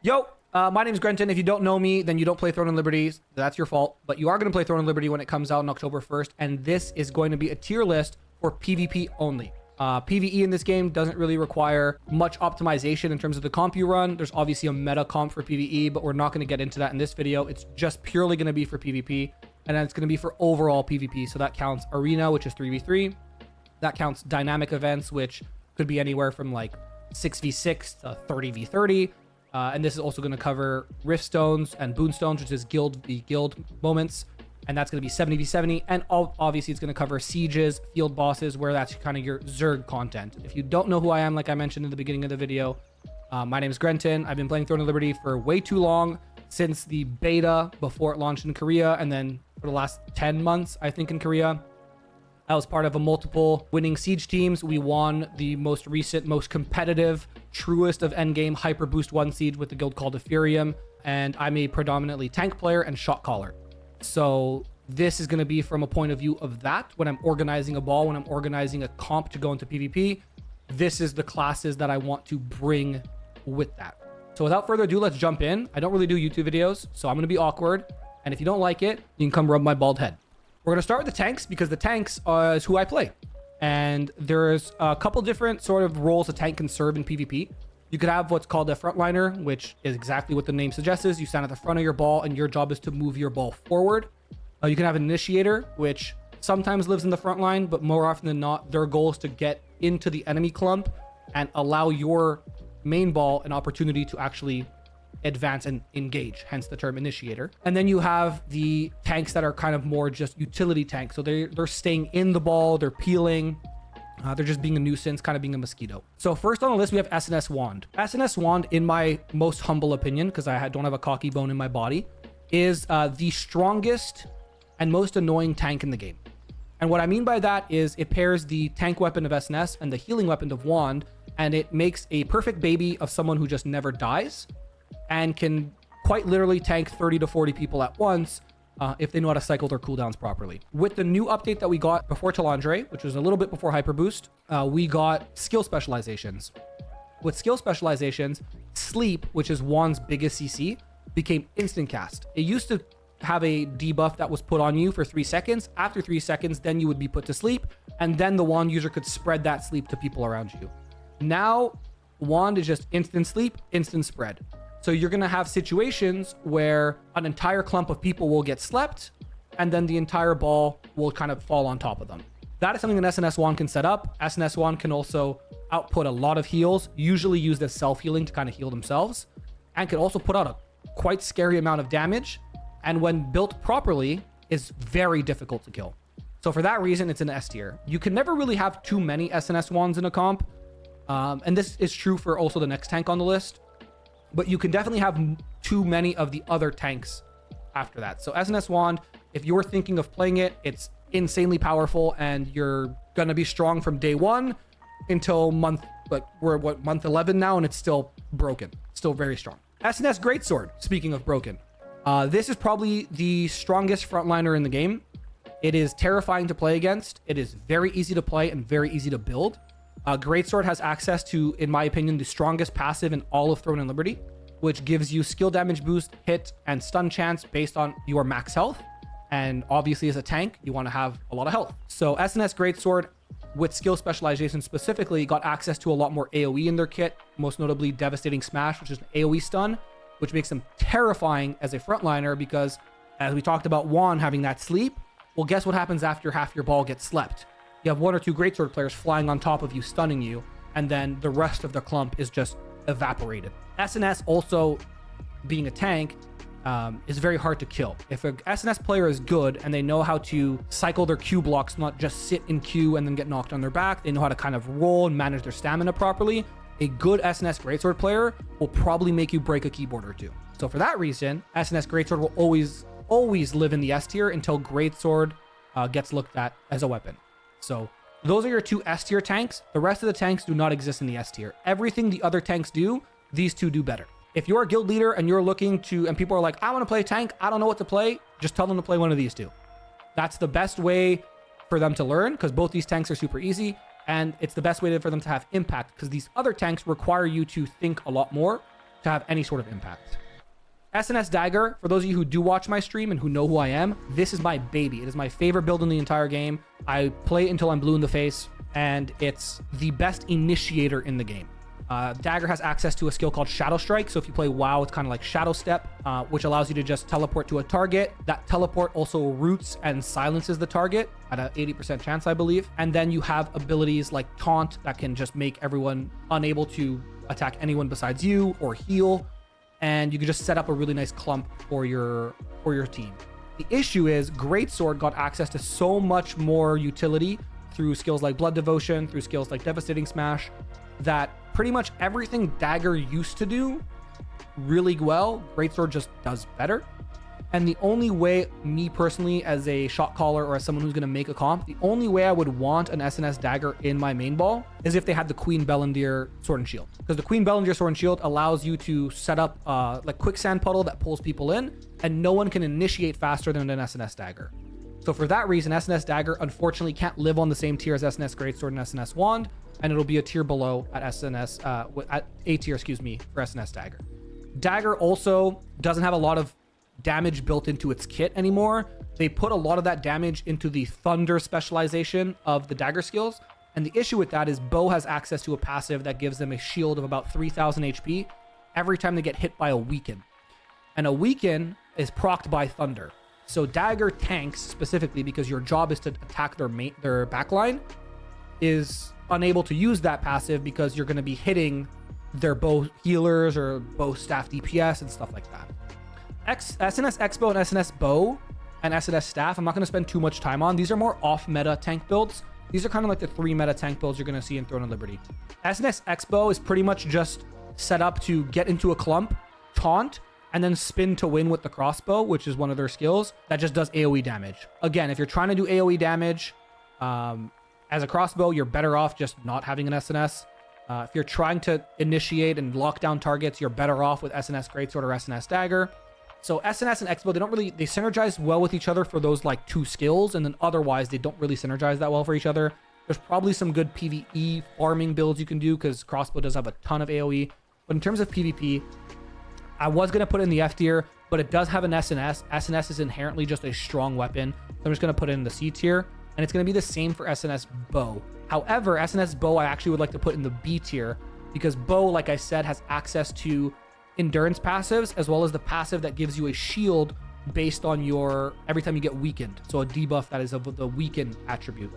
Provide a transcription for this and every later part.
Yo, my name is Grenton. If you don't know me, then you don't play Throne and Liberty. That's your fault. But you are going to play Throne and Liberty when it comes out on October 1st. And this is going to be a tier list for PvP only. PvE in this game doesn't really require much optimization in terms of the comp you run. There's obviously a meta comp for PvE, but we're not going to get into that in this video. It's just purely going to be for PvP. And then it's going to be for overall PvP. So that counts Arena, which is 3v3. That counts dynamic events, which could be anywhere from like 6v6 to 30v30. And this is also going to cover Rift Stones and Boon Stones, which is guild moments. And that's going to be 70v70. And obviously, it's going to cover sieges, field bosses, where that's kind of your Zerg content. If you don't know who I am, like I mentioned in the beginning of the video, my name is Grenton. I've been playing Throne of Liberty for way too long, since the beta before it launched in Korea. And then for the last 10 months, I think, in Korea. I was part of a multiple winning siege teams. We won the most recent, most competitive, truest of endgame Hyper Boost 1 siege with the guild called Ethereum. And I'm a predominantly tank player and shot caller. So this is going to be from a point of view of that. When I'm organizing a ball, when I'm organizing a comp to go into PvP, this is the classes that I want to bring with that. So without further ado, let's jump in. I don't really do YouTube videos, so I'm going to be awkward. And if you don't like it, you can come rub my bald head. We're going to start with the tanks because the tanks is who I play. And there's a couple different sort of roles a tank can serve in PvP. You could have what's called a frontliner, which is exactly what the name suggests. You stand at the front of your ball and your job is to move your ball forward. You can have an initiator, which sometimes lives in the front line, but more often than not, their goal is to get into the enemy clump and allow your main ball an opportunity to actually advance and engage, hence the term initiator. And then you have the tanks that are kind of more just utility tanks. So they're staying in the ball, they're peeling, they're just being a nuisance, kind of being a mosquito. So first on the list, we have S&S Wand. S&S Wand, in my most humble opinion, because I don't have a cocky bone in my body, is the strongest and most annoying tank in the game. And what I mean by that is it pairs the tank weapon of S&S and the healing weapon of Wand, and it makes a perfect baby of someone who just never dies and can quite literally tank 30 to 40 people at once if they know how to cycle their cooldowns properly. With the new update that we got before Talandre, which was a little bit before Hyper Boost, we got skill specializations. With skill specializations, Sleep, which is Wand's biggest CC, became instant cast. It used to have a debuff that was put on you for 3 seconds. After 3 seconds, then you would be put to sleep, and then the Wand user could spread that sleep to people around you. Now, Wand is just instant sleep, instant spread. So you're going to have situations where an entire clump of people will get slept, and then the entire ball will kind of fall on top of them. That is something that S&S Wand can set up. S&S Wand can also output a lot of heals, usually used as self-healing to kind of heal themselves, and can also put out a quite scary amount of damage, and when built properly, is very difficult to kill. So for that reason, it's an S tier. You can never really have too many S&S Wands in a comp, and this is true for also the next tank on the list. But you can definitely have too many of the other tanks after that. So S&S Wand, if you're thinking of playing it, it's insanely powerful and you're going to be strong from day one until month 11 now, and it's still broken. Still very strong. S&S Greatsword, speaking of broken. This is probably the strongest frontliner in the game. It is terrifying to play against. It is very easy to play and very easy to build. Greatsword has access to, in my opinion, the strongest passive in all of Throne and Liberty, which gives you skill damage boost, hit, and stun chance based on your max health. And obviously, as a tank, you want to have a lot of health. So S&S Greatsword, with skill specialization specifically, got access to a lot more AoE in their kit, most notably Devastating Smash, which is an AoE stun, which makes them terrifying as a frontliner because, as we talked about Wand having that sleep, well, guess what happens after half your ball gets slept? You have 1 or 2 Greatsword players flying on top of you, stunning you, and then the rest of the clump is just evaporated. S&S also, being a tank, is very hard to kill. If an S&S player is good and they know how to cycle their Q blocks, not just sit in Q and then get knocked on their back, they know how to kind of roll and manage their stamina properly, a good S&S Greatsword player will probably make you break a keyboard or two. So for that reason, S&S Greatsword will always live in the S tier until Greatsword gets looked at as a weapon. So those are your 2 S tier tanks. The rest of the tanks do not exist in the S tier. Everything the other tanks do, these 2 do better. If you're a guild leader and you're looking to, and people are like, I want to play tank, I don't know what to play, just tell them to play one of these 2. That's the best way for them to learn because both these tanks are super easy. And it's the best way for them to have impact because these other tanks require you to think a lot more to have any sort of impact. S&S Dagger, for those of you who do watch my stream and who know who I am, this is my baby. It is my favorite build in the entire game. I play until I'm blue in the face, and it's the best initiator in the game. Dagger has access to a skill called Shadow Strike. So if you play WoW, it's kind of like Shadow Step, which allows you to just teleport to a target. That teleport also roots and silences the target at an 80% chance, I believe. And then you have abilities like Taunt that can just make everyone unable to attack anyone besides you, or heal. And you can just set up a really nice clump for your team. The issue is Greatsword got access to so much more utility through skills like Blood Devotion, through skills like Devastating Smash, that pretty much everything Dagger used to do really well, Greatsword just does better. And the only way, me personally, as a shot caller or as someone who's going to make a comp, the only way I would want an S&S Dagger in my main ball is if they had the Queen Bellendir Sword and Shield. Because the Queen Bellendir Sword and Shield allows you to set up like Quicksand Puddle that pulls people in, and no one can initiate faster than an S&S Dagger. So for that reason, S&S Dagger unfortunately can't live on the same tier as S&S Greatsword and S&S Wand, and it'll be a tier below at S&S, at A tier, excuse me, for S&S Dagger. Dagger also doesn't have a lot of damage built into its kit anymore. They put a lot of that damage into the Thunder specialization of the Dagger skills, and the issue with that is Bow has access to a passive that gives them a shield of about 3000 HP every time they get hit by a weaken. And a weaken is procced by Thunder. So Dagger tanks, specifically because your job is to attack their backline, is unable to use that passive because you're going to be hitting their bow healers or bow staff DPS and stuff like that. S&S Xbow and S&S Bow and S&S Staff, I'm not going to spend too much time on. These are more off-meta tank builds. These are kind of like the 3 meta tank builds you're going to see in Throne of Liberty. S&S Xbow is pretty much just set up to get into a clump, taunt, and then spin to win with the crossbow, which is one of their skills that just does AoE damage. Again, if you're trying to do AoE damage as a crossbow, you're better off just not having an S&S. If you're trying to initiate and lock down targets, you're better off with S&S Greatsword or S&S Dagger. So S&S and Xbow, they synergize well with each other for those like 2 skills, and then otherwise they don't really synergize that well for each other. There's probably some good PvE farming builds you can do because crossbow does have a ton of AoE. But in terms of PvP, I was going to put it in the F tier, but it does have an S&S. S&S is inherently just a strong weapon. So I'm just going to put it in the C tier, and it's going to be the same for S&S Bow. However, S&S Bow I actually would like to put in the B tier because Bow, like I said, has access to endurance passives as well as the passive that gives you a shield based on your every time you get weakened, so a debuff that is of the weaken attribute.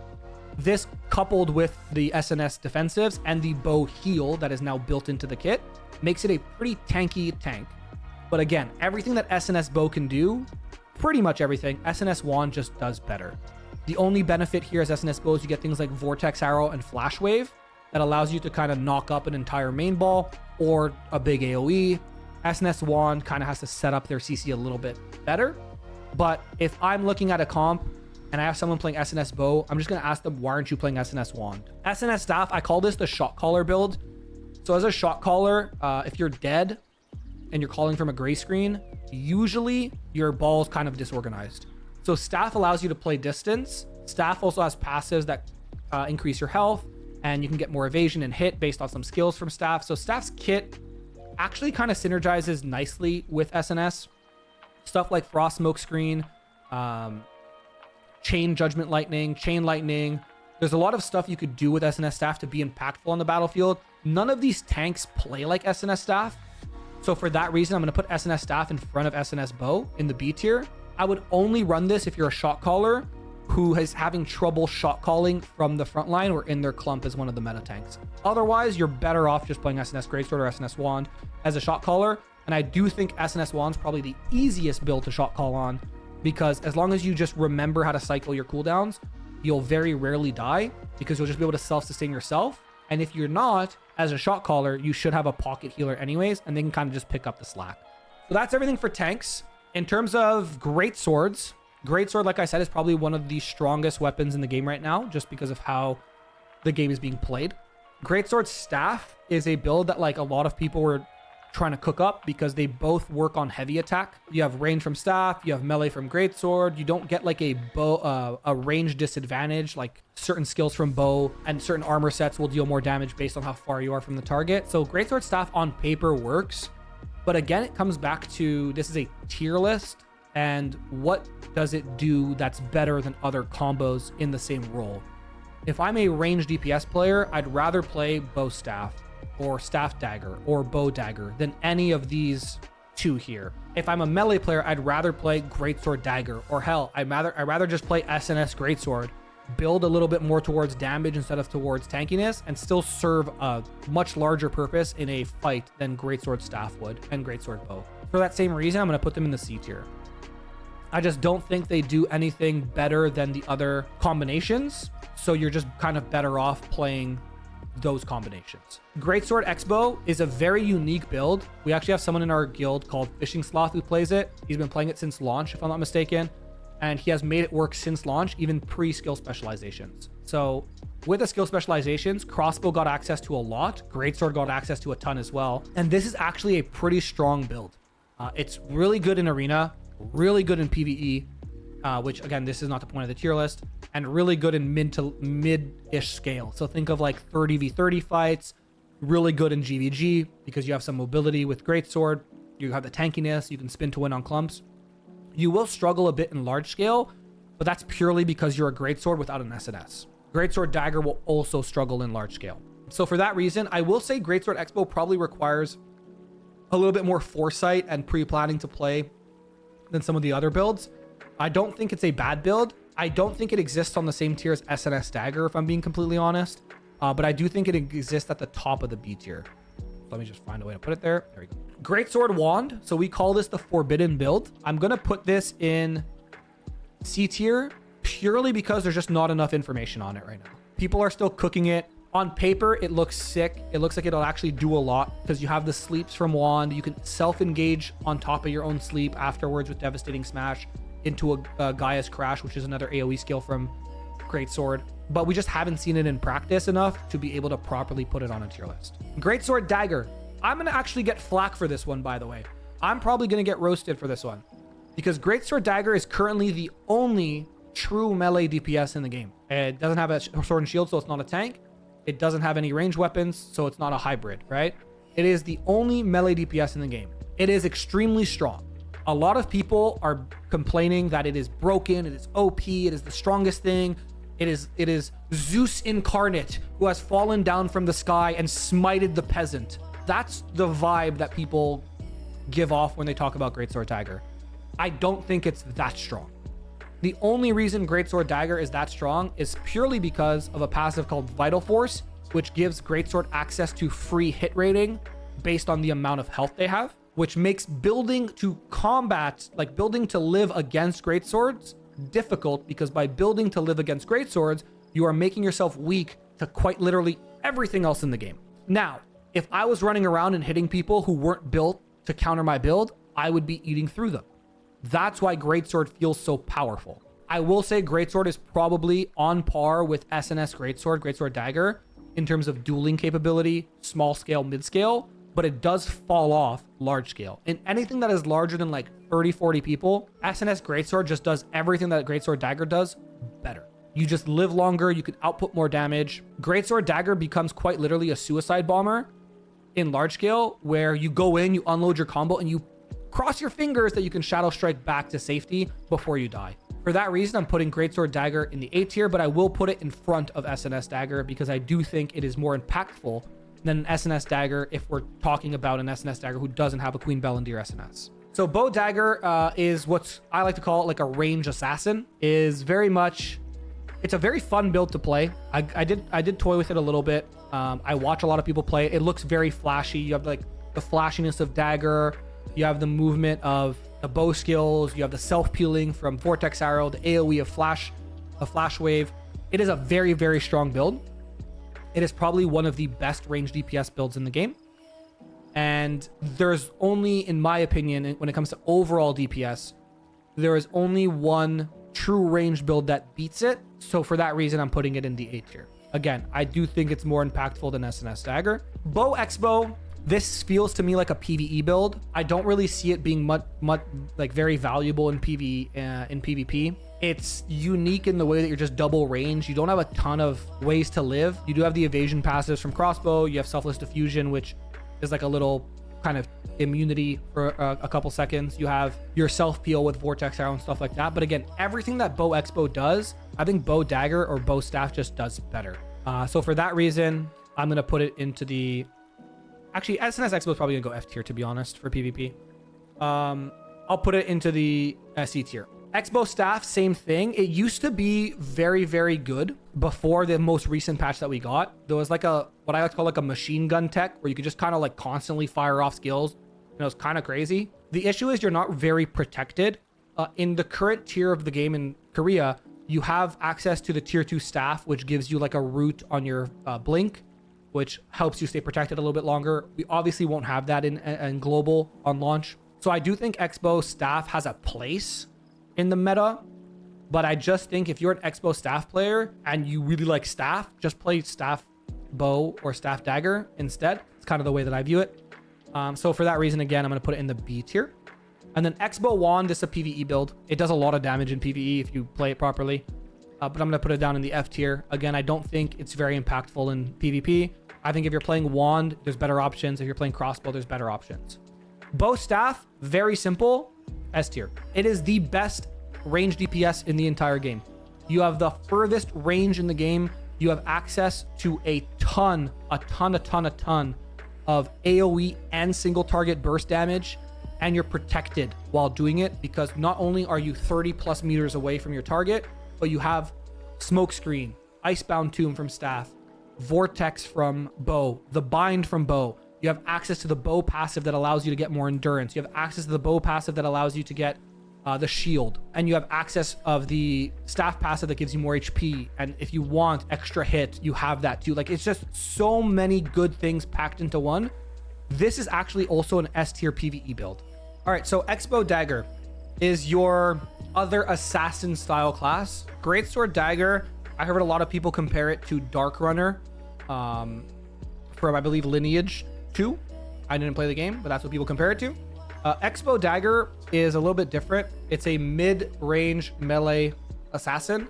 This coupled with the S&S defensives and the Bow heal that is now built into the kit makes it a pretty tanky tank. But again, everything that S&S Bow can do, pretty much everything, S&S Wand just does better. The only benefit here is S&S Bow is you get things like Vortex Arrow and Flash Wave that allows you to kind of knock up an entire main ball or a big AoE. S&S Wand kind of has to set up their CC a little bit better. But if I'm looking at a comp and I have someone playing S&S Bow, I'm just going to ask them, why aren't you playing S&S Wand? S&S Staff, I call this the shot caller build. So as a shot caller, if you're dead and you're calling from a gray screen, usually your ball's kind of disorganized. So Staff allows you to play distance. Staff also has passives that increase your health, and you can get more evasion and hit based on some skills from Staff. So Staff's kit actually kind of synergizes nicely with S&S. Stuff like Frost Smoke Screen, Chain Judgment Lightning, Chain Lightning. There's a lot of stuff you could do with S&S Staff to be impactful on the battlefield. None of these tanks play like S&S Staff. So for that reason, I'm going to put S&S Staff in front of S&S Bow in the B tier. I would only run this if you're a shot caller who is having trouble shot calling from the front line or in their clump as one of the meta tanks. Otherwise, you're better off just playing S&S Greatsword or S&S Wand as a shot caller. And I do think S&S Wand's probably the easiest build to shot call on, because as long as you just remember how to cycle your cooldowns, you'll very rarely die because you'll just be able to self-sustain yourself. And if you're not, as a shot caller, you should have a pocket healer anyways, and they can kind of just pick up the slack. So that's everything for tanks. In terms of greatswords, Greatsword, like I said, is probably one of the strongest weapons in the game right now, just because of how the game is being played. Greatsword Staff is a build that like a lot of people were trying to cook up because they both work on heavy attack. You have range from Staff, you have melee from Greatsword. You don't get like a range disadvantage, like certain skills from Bow and certain armor sets will deal more damage based on how far you are from the target. So Greatsword Staff on paper works, But again, it comes back to this is a tier list, and what does it do that's better than other combos in the same role? If I'm a ranged DPS player, I'd rather play Bow Staff or Staff Dagger or Bow Dagger than any of these two here. If I'm a melee player, I'd rather play Greatsword Dagger, or hell, I'd rather just play S&S Greatsword, build a little bit more towards damage instead of towards tankiness, and still serve a much larger purpose in a fight than Greatsword Staff would and Greatsword Bow. For that same reason, I'm going to put them in the C tier. I just don't think they do anything better than the other combinations, so you're just kind of better off playing those combinations. Greatsword Xbow is a very unique build. We actually have someone in our guild called Fishing Sloth who plays it. He's been playing it since launch, if I'm not mistaken, and he has made it work since launch, even pre-skill specializations. So with the skill specializations, Crossbow got access to a lot, Greatsword got access to a ton as well, and this is actually a pretty strong build. It's really good in arena, really good in PvE, which again, this is not the point of the tier list, and really good in mid-ish scale. So think of like 30v30 fights, really good in GVG because you have some mobility with Greatsword, you have the tankiness, you can spin to win on clumps. You will struggle a bit in large scale, but that's purely because you're a Greatsword without an S&S. Greatsword Dagger will also struggle in large scale. So for that reason, I will say Greatsword Xbow probably requires a little bit more foresight and pre-planning to play than some of the other builds. I don't think it's a bad build. I don't think it exists on the same tier as S&S Dagger, if I'm being completely honest. But I do think it exists at the top of the B tier. Let me just find a way to put it there. There we go. Greatsword Wand. So we call this the Forbidden build. I'm going to put this in C tier purely because there's just not enough information on it right now. People are still cooking it. On paper, it looks sick. It looks like it'll actually do a lot because you have the sleeps from Wand. You can self-engage on top of your own sleep afterwards with Devastating Smash into a Gaia's Crash, which is another AoE skill from Greatsword. But we just haven't seen it in practice enough to be able to properly put it on a tier list. Greatsword Dagger. I'm going to actually get flack for this one, by the way. I'm probably going to get roasted for this one because Greatsword Dagger is currently the only true melee DPS in the game. It doesn't have a sword and shield, so it's not a tank. It doesn't have any ranged weapons, so it's not a hybrid, right? It is the only melee DPS in the game. It is extremely strong. A lot of people are complaining that it is broken, it is OP, it is the strongest thing. It is Zeus incarnate who has fallen down from the sky and smited the peasant. That's the vibe that people give off when they talk about Greatsword Dagger. I don't think it's that strong. The only reason Greatsword Dagger is that strong is purely because of a passive called Vital Force, which gives Greatsword access to free hit rating based on the amount of health they have, which makes building to combat, like building to live against Greatswords, difficult because by building to live against Greatswords, you are making yourself weak to quite literally everything else in the game. Now, if I was running around and hitting people who weren't built to counter my build, I would be eating through them. That's why Greatsword feels so powerful. I will say Greatsword is probably on par with S&S Greatsword, Greatsword Dagger, in terms of dueling capability, small scale, mid scale, but it does fall off large scale. In anything that is larger than like 30, 40 people, S&S Greatsword just does everything that Greatsword Dagger does better. You just live longer, you can output more damage. Greatsword Dagger becomes quite literally a suicide bomber in large scale, where you go in, you unload your combo, and you cross your fingers that you can Shadow Strike back to safety before you die. For that reason, I'm putting Greatsword Dagger in the A tier, but I will put it in front of S&S Dagger because I do think it is more impactful than an S&S Dagger if we're talking about an S&S Dagger who doesn't have a Queen Bellendir S&S. So Bow Dagger is what I like to call it like a range assassin. Is very much, it's a very fun build to play. I did toy with it a little bit. I watch a lot of people play it. It looks very flashy. You have like the flashiness of Dagger. You have the movement of the bow skills. You have the self-peeling from Vortex Arrow, the AoE of Flash Wave. It is a very, very strong build. It is probably one of the best ranged DPS builds in the game. And there's only, in my opinion, when it comes to overall DPS, there is only one true ranged build that beats it. So for that reason, I'm putting it in the A tier. Again, I do think it's more impactful than S&S Dagger. Bow Xbow. This feels to me like a PvE build. I don't really see it being much like very valuable in PvP. It's unique in the way that you're just double range. You don't have a ton of ways to live. You do have the evasion passives from Crossbow. You have Selfless Diffusion, which is like a little kind of immunity for a couple seconds. You have your self peel with vortex arrow and stuff like that. But again, everything that Xbow Xbow does, I think Xbow Dagger or Xbow Staff just does better. So for that reason, I'm going to put it into the... Actually, S&S Xbow is probably going to go F tier, to be honest, for PvP. I'll put it into the C tier. Xbow Staff, same thing. It used to be very, very good before the most recent patch that we got. There was like a, what I like to call like a machine gun tech, where you could just kind of like constantly fire off skills. And it was kind of crazy. The issue is you're not very protected. In the current tier of the game in Korea, you have access to the tier 2 staff, which gives you like a root on your blink, which helps you stay protected a little bit longer. We obviously won't have that in global on launch. So I do think Xbow Staff has a place in the meta, but I just think if you're an Xbow Staff player and you really like Staff, just play Staff Bow or Staff Dagger instead. It's kind of the way that I view it. So for that reason, again, I'm going to put it in the B tier. And then Xbow Wand, this is a PvE build. It does a lot of damage in PvE if you play it properly. But I'm going to put it down in the F tier. Again, I don't think it's very impactful in PvP. I think if you're playing Wand, there's better options. If you're playing Crossbow, there's better options. Bow Staff, very simple, S tier. It is the best range DPS in the entire game. You have the furthest range in the game. You have access to a ton of AoE and single target burst damage, and you're protected while doing it, because not only are you 30 plus meters away from your target, but you have smoke screen, icebound tomb from Staff, vortex from Bow, the bind from Bow. You have access to the Bow passive that allows you to get more endurance. You have access to the Bow passive that allows you to get the shield, and you have access of the Staff passive that gives you more HP, and if you want extra hit, you have that too. Like, it's just so many good things packed into one. This is actually also an S tier PvE build. All right, so Xbow Dagger is your other assassin style class. Greatsword Dagger, I heard a lot of people compare it to Dark Runner from, I believe, Lineage 2. I didn't play the game, but that's what people compare it to. Xbow Dagger is a little bit different. It's a mid-range melee assassin.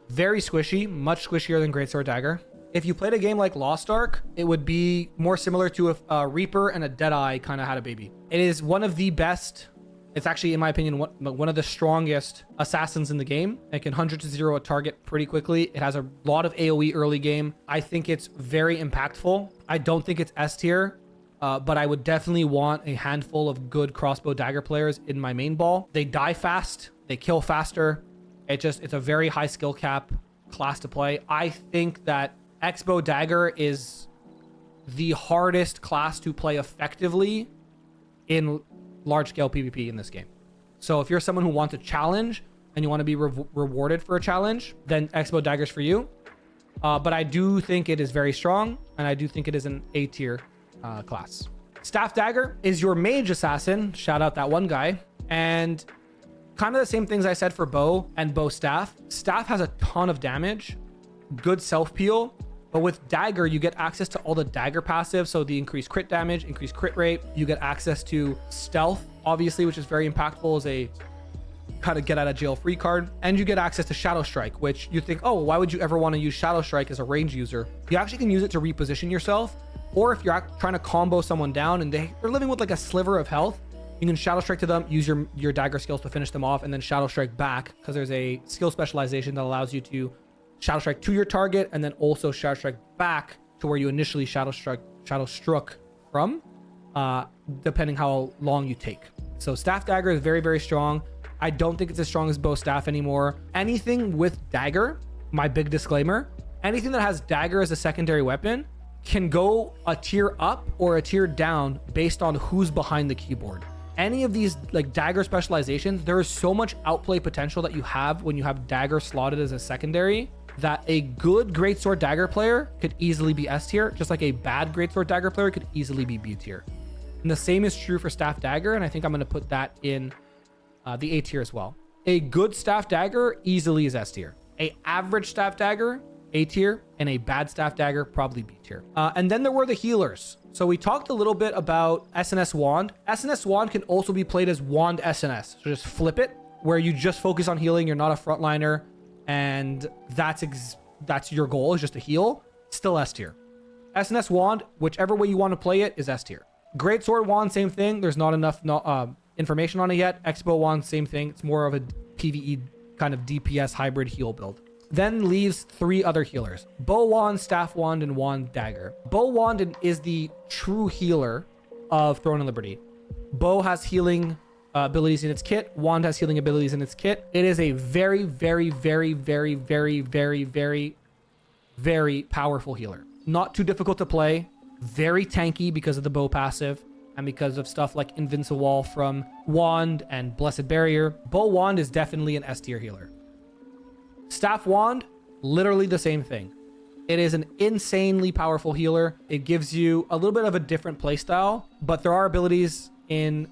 Very squishy, much squishier than Greatsword Dagger. If you played a game like Lost Ark, it would be more similar to if a Reaper and a Deadeye kind of had a baby. It is one of the best, it's actually, in my opinion, one of the strongest assassins in the game. It can 100 to 0 a target pretty quickly. It has a lot of AoE early game. I think it's very impactful. I don't think it's S tier. But I would definitely want a handful of good crossbow dagger players in my main ball. They die fast, they kill faster. It's a very high skill cap class to play. I think that Xbow Dagger is the hardest class to play effectively in large scale PvP in this game. So if you're someone who wants a challenge and you want to be rewarded for a challenge, then Xbow Dagger's for you. But I do think it is very strong, and I do think it is an A tier class. Staff Dagger is your mage assassin. Shout out that one guy. And kind of the same things I said for Bow and Bow Staff. Staff has a ton of damage, good self peel, but with Dagger, you get access to all the Dagger passives. So the increased crit damage, increased crit rate. You get access to stealth, obviously, which is very impactful as a kind of get out of jail free card. And you get access to Shadow Strike, which you think, oh, why would you ever want to use Shadow Strike as a range user? You actually can use it to reposition yourself. Or if you're trying to combo someone down and they're living with like a sliver of health, you can Shadow Strike to them, use your dagger skills to finish them off, and then Shadow Strike back, because there's a skill specialization that allows you to Shadow Strike to your target and then also Shadow Strike back to where you initially Shadow Struck from, depending how long you take. So Staff Dagger is very, very strong. I don't think it's as strong as Bow Staff anymore. Anything with Dagger, my big disclaimer, anything that has Dagger as a secondary weapon can go a tier up or a tier down based on who's behind the keyboard. Any of these like Dagger specializations, there is so much outplay potential that you have when you have Dagger slotted as a secondary, that a good Greatsword Dagger player could easily be S tier, just like a bad Greatsword Dagger player could easily be B tier. And the same is true for Staff Dagger, and I think I'm going to put that in the A tier as well. A good Staff Dagger easily is S tier. A average Staff Dagger, A tier, and a bad Staff Dagger, probably B tier. And then there were the healers. So we talked a little bit about S&S Wand. S&S Wand can also be played as Wand S&S. So just flip it, where you just focus on healing. You're not a frontliner, and that's your goal, is just to heal. Still S tier. S&S Wand, whichever way you want to play it, is S tier. Greatsword Wand, same thing. There's not enough information on it yet. Xbow Wand, same thing. It's more of a PvE kind of DPS hybrid heal build. Then leaves 3 other healers: Bow Wand, Staff Wand, and Wand Dagger. Bow Wand is the true healer of Throne of Liberty. Bow has healing abilities in its kit. Wand has healing abilities in its kit. It is a very, very, very, very, very, very, very, very powerful healer. Not too difficult to play. Very tanky because of the bow passive and because of stuff like Invincible Wall from Wand and Blessed Barrier. Bow Wand is definitely an S tier healer. Staff Wand, literally the same thing. It is an insanely powerful healer. It gives you a little bit of a different playstyle, but there are abilities in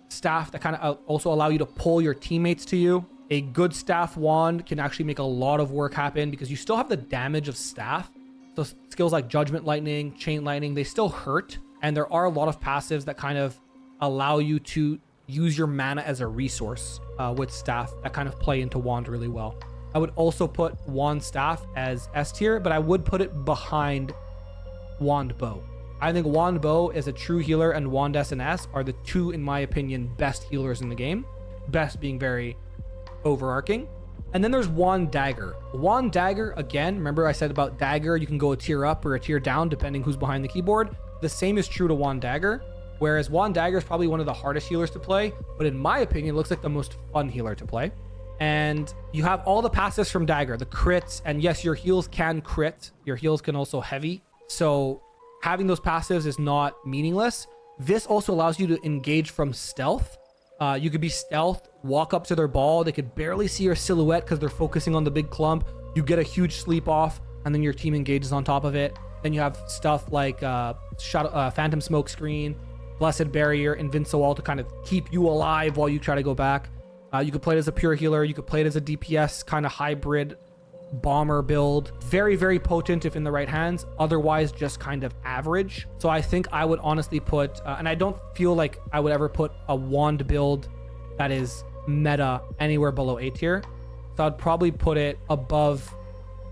Staff that kind of also allow you to pull your teammates to you. A good Staff Wand can actually make a lot of work happen because you still have the damage of Staff. So skills like Judgment Lightning, Chain Lightning, they still hurt. And there are a lot of passives that kind of allow you to use your mana as a resource with Staff that kind of play into Wand really well. I would also put Wand Staff as S tier, but I would put it behind Wand Bow. I think Wand Bow is a true healer, and Wand S&S are the 2, in my opinion, best healers in the game. Best being very overarching. And then there's Wand Dagger. Wand Dagger, again, remember I said about Dagger, you can go a tier up or a tier down depending who's behind the keyboard. The same is true to Wand Dagger, whereas Wand Dagger is probably one of the hardest healers to play, but in my opinion, it looks like the most fun healer to play. And you have all the passives from Dagger, the crits, and yes, your heals can crit. Your heals can also heavy. So having those passives is not meaningless. This also allows you to engage from stealth. You could be stealth, walk up to their ball. They could barely see your silhouette because they're focusing on the big clump. You get a huge sleep off, and then your team engages on top of it. Then you have stuff like Phantom Smoke Screen, Blessed Barrier, Invincible Wall to kind of keep you alive while you try to go back. You could play it as a pure healer. You could play it as a DPS kind of hybrid bomber build. Very, very potent if in the right hands. Otherwise, just kind of average. So I think I would honestly put, and I don't feel like I would ever put a Wand build that is meta anywhere below A tier. So I'd probably put it above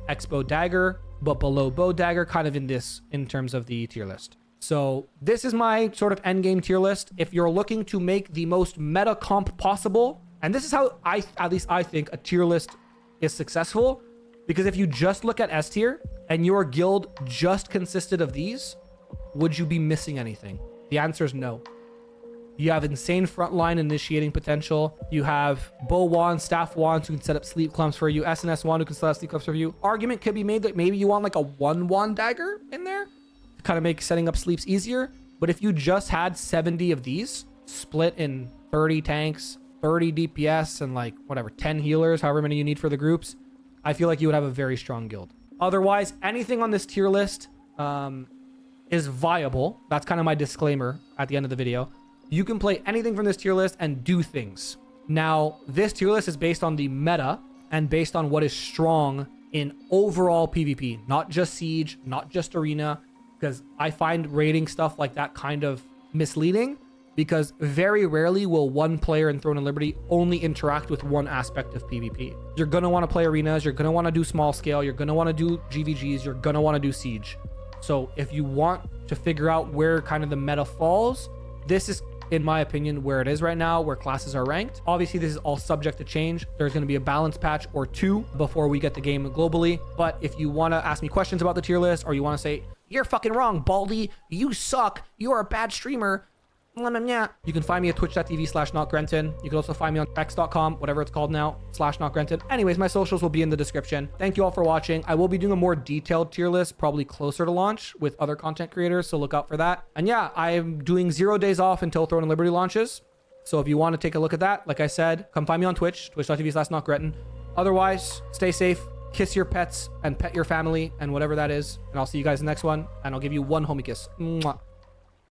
Xbow Dagger, but below Bow Dagger, kind of in terms of the tier list. So this is my sort of endgame tier list. If you're looking to make the most meta comp possible, and this is how at least I think a tier list is successful, because if you just look at S tier and your guild just consisted of these, would you be missing anything? The answer is no. You have insane frontline initiating potential. You have Bow Wand, Staff Wands who can set up sleep clumps for you. S&S Wand who can set up sleep clumps for you. Argument could be made that maybe you want like a 1 Wand Dagger in there to kind of make setting up sleeps easier. But if you just had 70 of these split in 30 tanks, 30 DPS, and like whatever, 10 healers, however many you need for the groups, I feel like you would have a very strong guild. Otherwise, anything on this tier list is viable. That's kind of my disclaimer at the end of the video. You can play anything from this tier list and do things. Now, this tier list is based on the meta and based on what is strong in overall PvP, not just Siege, not just Arena, because I find rating stuff like that kind of misleading, because very rarely will one player in Throne of Liberty only interact with one aspect of PvP. You're going to want to play arenas, you're going to want to do small scale, you're going to want to do GVGs, you're going to want to do Siege. So if you want to figure out where kind of the meta falls, this is, in my opinion, where it is right now, where classes are ranked. Obviously, this is all subject to change. There's going to be a balance patch or 2 before we get the game globally. But if you want to ask me questions about the tier list, or you want to say, you're fucking wrong, Baldy, you suck, you're a bad streamer, you can find me at twitch.tv/notgrenton. You can also find me on x.com, whatever it's called now, /notgrenton. Anyways, my socials will be in the description. Thank you all for watching. I will be doing a more detailed tier list, probably closer to launch with other content creators, so look out for that. And yeah, I'm doing 0 days off until Throne of Liberty launches. So if you want to take a look at that, like I said, come find me on Twitch, twitch.tv/notgrenton. Otherwise, stay safe, kiss your pets, and pet your family, and whatever that is. And I'll see you guys in the next one, and I'll give you one homie kiss. Mwah.